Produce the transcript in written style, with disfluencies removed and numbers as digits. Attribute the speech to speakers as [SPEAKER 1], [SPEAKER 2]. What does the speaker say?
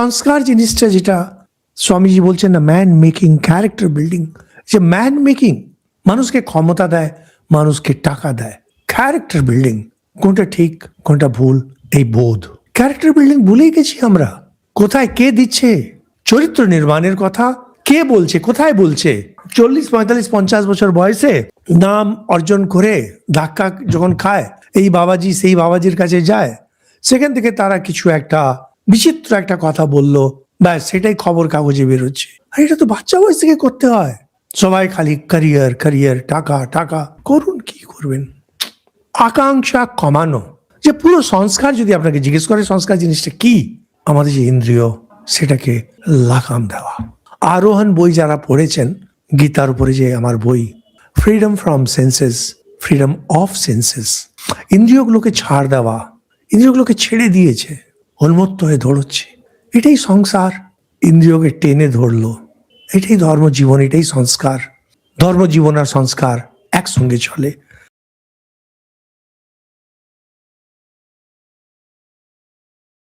[SPEAKER 1] সংস্কার জিনিসটা যেটা স্বামীজি বলছেন না, ম্যান মেকিং, ক্যারেক্টার বিল্ডিং, যে ম্যান মেকিং মানুষকে ক্ষমতা দেয়, মানুষকে টাকা দেয়। ক্যারেক্টার বিল্ডিং কোনটা ঠিক কোনটা ভুল এই বোধ, ক্যারেক্টার বিল্ডিং ভুলেই গেছি আমরা। কোথায় কে দিচ্ছে চরিত্র নির্মাণের কথা, কে বলছে, কোথায় বলছে? 40, 45, 50 বছর বয়সে নাম অর্জন করে ধাক্কা যখন খায়, এই বাবাজি সেই বাবাজির কাছে যায়, সেখান থেকে তারা কিছু একটা বিচিত্র একটা কথা বললো, ব্যাস সেটাই খবর কাগজে বেরোচ্ছে। আর এটা তো বাচ্চা বয়স থেকে করতে হয়। সবাই খালি ক্যারিয়ার ক্যারিয়ার, টাকা টাকা, করুন কি করবেন। আকাঙ্ক্ষা কমানো, যে পুরো সংস্কার যদি আপনাকে জিজ্ঞেস করে সংস্কার জিনিসটা কি, আমাদের যে ইন্দ্রিয় সেটাকে লাগাম দেওয়া। আরোহণ বই যারা পড়েছেন, গীতার উপরে যে আমার বই, freedom from senses, freedom of senses, ইন্দ্রিয়গুলোকে ছাড় দেওয়া, ইন্দ্রিয়গুলোকে ছেড়ে দিয়েছে, উন্মত্ত হয়ে দৌড়চ্ছে। এটাই সংসার, ইন্দ্রিয়কে টেনে ধরলো। এটাই ধর্মজীবন, এটাই সংস্কার। ধর্মজীবন আর সংস্কার একসঙ্গে চলে।